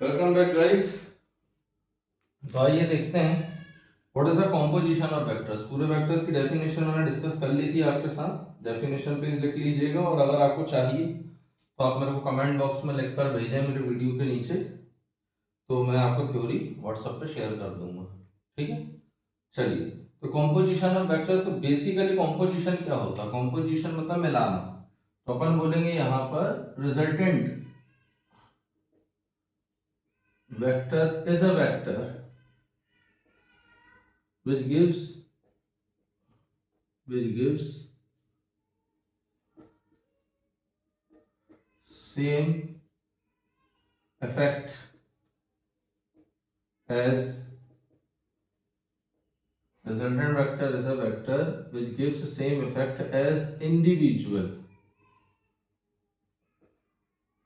Welcome back guys. तो आइए देखते हैं what is the composition of vectors. पूरे वेक्टर्स की डेफिनेशन मैंने डिस्कस कर ली थी आपके साथ। डेफिनेशन पेज लिख लीजिएगा और अगर आपको चाहिए तो आप मेरे को कमेंट बॉक्स में लिखकर भेजें मेरे वीडियो के नीचे, तो मैं आपको थ्योरी व्हाट्सएप पे शेयर कर दूंगा। ठीक है, चलिए। तो कॉम्पोजिशन ऑफ वेक्टर्स, तो बेसिकली कॉम्पोजिशन क्या होता है? कॉम्पोजिशन मतलब मिलाना। तो अपन बोलेंगे यहाँ पर resultant vector is a vector which gives same effect as resultant vector is a vector which gives the same effect as individual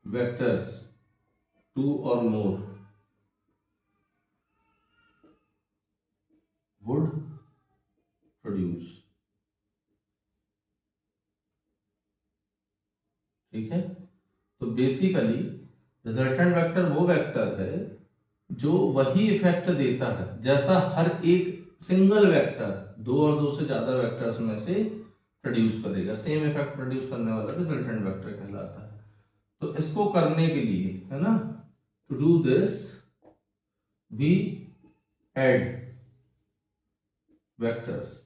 vectors, two or more would produce। ठीक है, तो बेसिकली रिजल्टेंट वेक्टर वो vector है जो वही effect देता है जैसा हर एक सिंगल वेक्टर दो और दो से ज्यादा वेक्टर्स में से प्रोड्यूस करेगा। सेम इफेक्ट प्रोड्यूस करने वाला रिजल्टेंट वेक्टर कहलाता है। तो इसको करने के लिए, है ना, to do this we add vectors.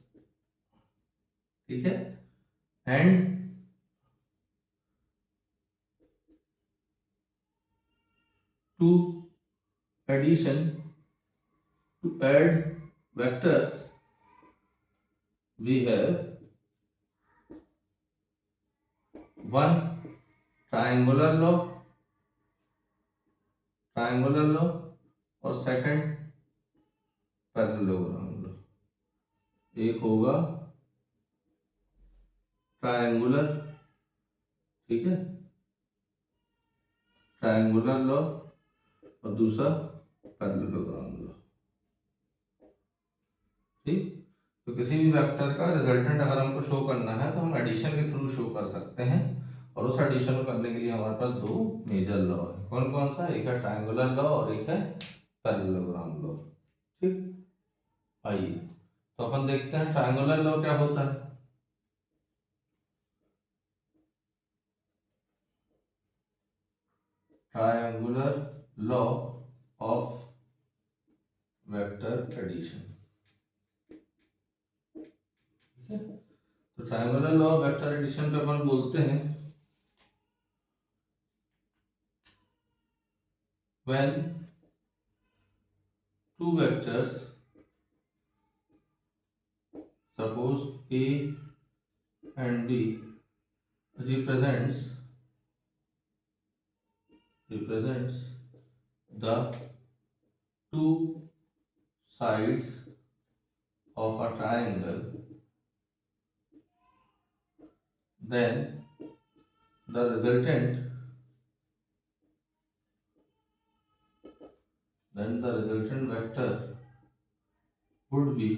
ठीक है, and to addition, to add vectors we have one triangular law और सेकंड पैरेललोग्राम लॉ। एक होगा ट्रायंगुलर, ठीक है, ट्रायंगुलर लॉ, और दूसरा पैरेललोग्राम लॉ। ठीक, तो किसी भी वेक्टर का रिजल्टेंट अगर हमको शो करना है तो हम एडिशन के थ्रू शो कर सकते हैं, और उस एडिशन को करने के लिए हमारे पास दो मेजर लॉ है। कौन कौन सा? एक है ट्रायंगुलर लॉ और एक है पैरेललोग्राम लॉ। ठीक, आइए तो अपन देखते हैं ट्रायंगुलर लॉ क्या होता है। Triangular law of vector addition. ठीक है, तो triangular law of vector addition पे अपन बोलते हैं when two vectors, suppose A and B, represents the two sides of a triangle, then the resultant vector would be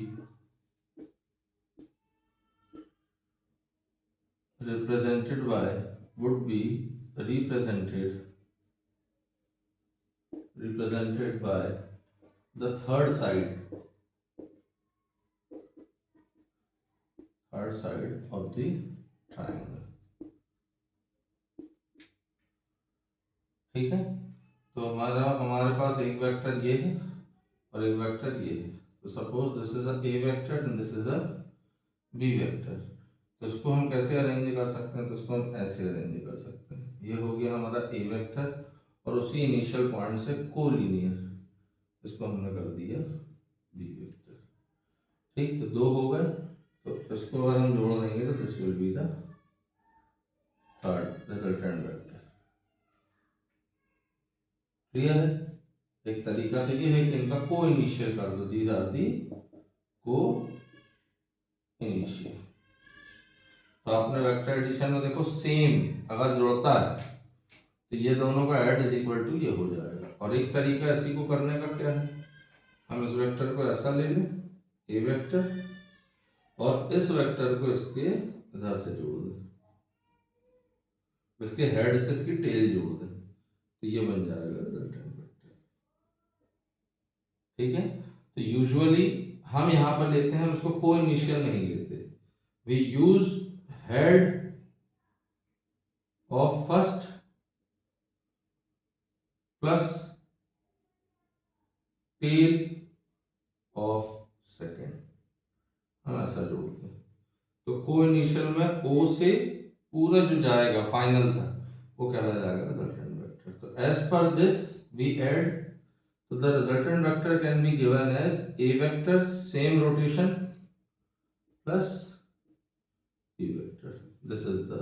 represented by would be represented by the third side of the triangle। ठीक है, तो हमारे पास एक vector ये है और एक vector ये है। तो suppose this is a A vector and this is a B vector. तो इसको हम कैसे अरेंज कर सकते हैं? तो इसको हम ऐसे अरेंज कर सकते हैं। ये हो गया हमारा ए वेक्टर और उसी इनिशियल पॉइंट से कोलिनियर, इसको हमने कर दिया बी वेक्टर। ठीक, तो दो हो गए, तो इसको अगर हम जोड़ देंगे तो this will be the third resultant vector. Clear है? एक तरीका तो ये है कि इनका को इनिशियल कर दो, दीज आर दी को इनिशियल। तो आपने वेक्टर एडिशन में देखो सेम अगर जुड़ता है तो ये दोनों का ऐड इज इक्वल टू ये हो जाएगा। और एक तरीका इसी को करने का क्या है, हम इस वेक्टर को ऐसा ले लें ए वेक्टर और इस वेक्टर को इसके इधर से जोड़ दें, इसके हेड से इसकी टेल जोड़ दें, तो ये बन जाएगा रिजल्टेंट वेक्टर। ठीक है। तो यूजुअली हम यहाँ पर लेते हैं, उसको को इनिशियल नहीं लेते, we use head of first plus tail of second, हम ऐसा जोड़ते हैं। तो को इनिशियल में ओ से पूरा जो जाएगा फाइनल तक वो कहला जाएगा रिजल्टेंट वेक्टर। तो एज पर this we add, so the resultant vector can be given as a vector same rotation plus b vector, this is the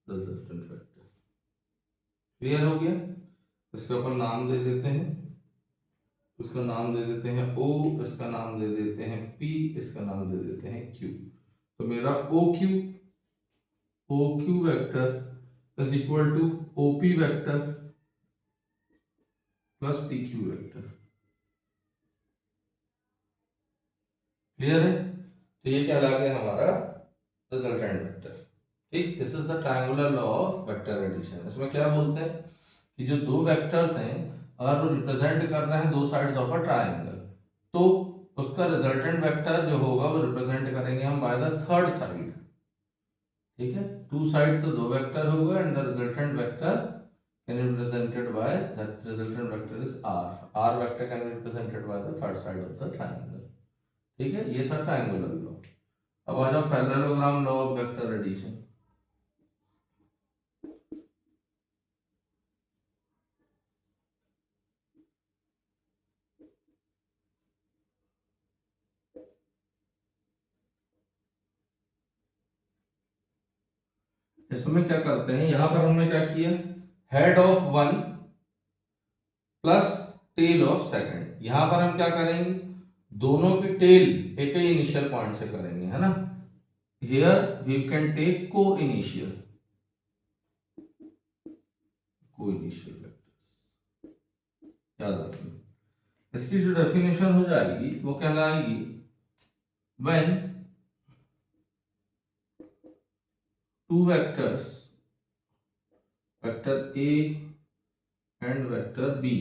resultant vector। Clear हो गया। इसके ऊपर नाम दे देते हैं, उसका नाम दे देते हैं O, इसका नाम दे देते हैं P, इसका नाम दे देते हैं Q। तो मेरा OQ vector is equal to OP vector plus PQ vector. Clear है। तो ये क्या लगा हमारा रिजल्टेंट वेक्टर। ठीक, this is the triangular law of vector addition. इसमें क्या बोलते हैं कि जो दो वेक्टर्स हैं अगर वो रिप्रेजेंट कर रहे हैं दो साइड्स ऑफ अ ट्रायंगल, तो उसका रिजल्टेंट वेक्टर जो होगा वो रिप्रेजेंट करेंगे हम बाय द थर्ड साइड। ठीक है, टू साइड तो दो वेक्टर होगा and the resultant vector can be represented by, that resultant vector is are vector can be represented by the third side of the triangle. ठीक है, ये था triangular law. अब आ जाओ parallelogram law of vector addition. इसमें क्या करते हैं, यहां पर हमने क्या किया, head of one plus tail of second. यहां पर हम क्या करेंगे, दोनों की टेल एक ही इनिशियल पॉइंट से करेंगे, है ना। हियर वी कैन टेक को इनिशियल याद रखिए। इसकी जो डेफिनेशन हो जाएगी वो कहलाएगी, when two vectors, vector A and vector B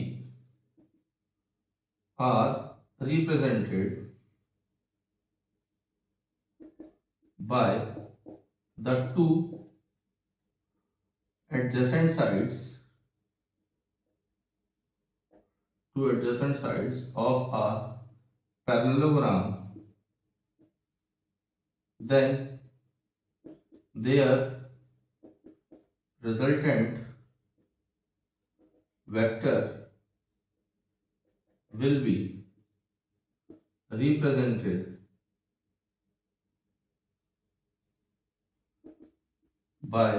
are represented by the two adjacent sides, of a parallelogram, then their resultant vector will be represented by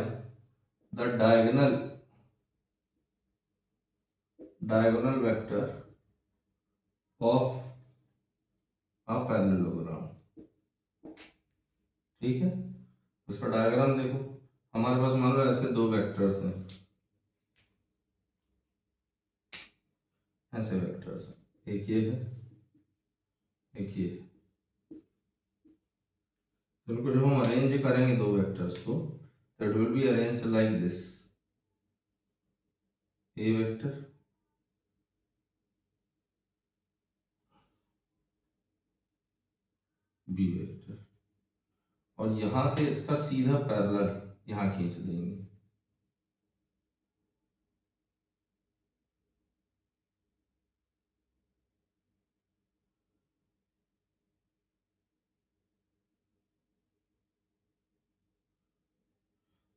the diagonal vector of a parallelogram। ठीक है, उसका diagram देखो। हमारे पास मान लो ऐसे दो vectors हैं, ऐसे वेक्टर्स हैं, एक ये है एक ये। तो इनको जब हम अरेंज करेंगे दो वेक्टर्स को, that will be arranged like this, A vector B vector, और यहां से इसका सीधा पैरेलल यहां खींच देंगे।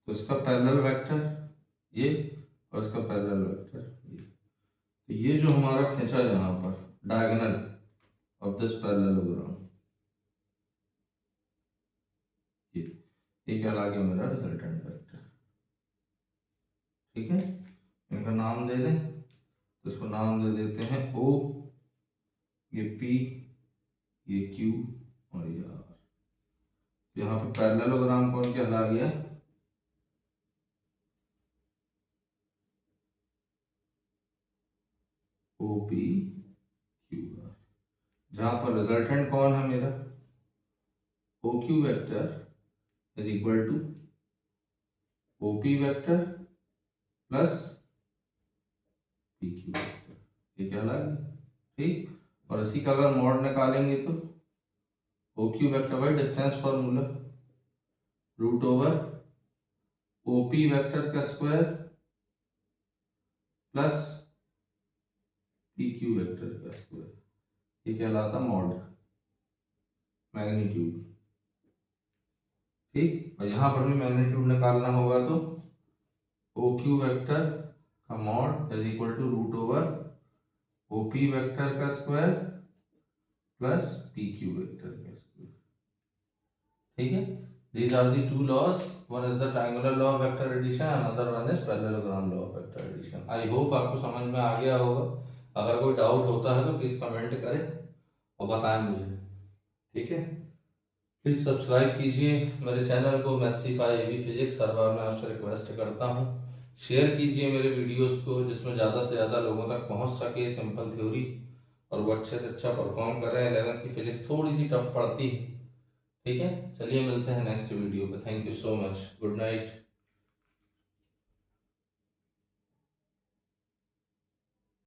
तो इसका पैरेलल वेक्टर ये और इसका पैरेलल वेक्टर ये। तो ये जो हमारा खींचा यहाँ पर डायगोनल ऑफ दिस पैरेललोग्राम, ये क्या आ गया मेरा रिजल्टेंट वेक्टर। ठीक है, इनका नाम दे दें, तो इसको नाम दे देते हैं O, ये P, ये Q और ये R। यहाँ पे पैरेललोग्राम कौन कहला गया, OPQR। जहां पर रिजल्टेंट कौन है मेरा, OQ vector is equal to OP vector plus PQ vector, ये क्या लगा। ठीक, और इसी का अगर मॉड निकालेंगे तो O Q vector by distance formula root over O P vector का square plus P Q vector का स्क्वायर, ये कहलाता मॉड मैग्नीट्यूड। ठीक, और यहाँ पर भी मैग्नीट्यूड निकालना होगा तो ओ क्यू वेक्टर का mod is equal to root over O P vector का square plus P Q vector का स्क्वायर। ठीक है, these are the two laws, one is the triangular law of vector addition, another one is parallelogram law of vector addition। I hope आपको समझ में आ गया होगा। अगर कोई डाउट होता है तो प्लीज कमेंट करें और बताएं मुझे। ठीक है, प्लीज सब्सक्राइब कीजिए मेरे चैनल को मैथ्सीफाई एबी फिजिक्स। हर बार मैं आपसे रिक्वेस्ट करता हूँ शेयर कीजिए मेरे वीडियोस को, जिसमें ज़्यादा से ज़्यादा लोगों तक पहुँच सके सिंपल थ्योरी, और वो अच्छे से अच्छा परफॉर्म कर रहे हैं। 11th की फिजिक्स थोड़ी सी टफ पड़ती है। ठीक है, चलिए मिलते हैं नेक्स्ट वीडियो पे। Thank you so much, good night.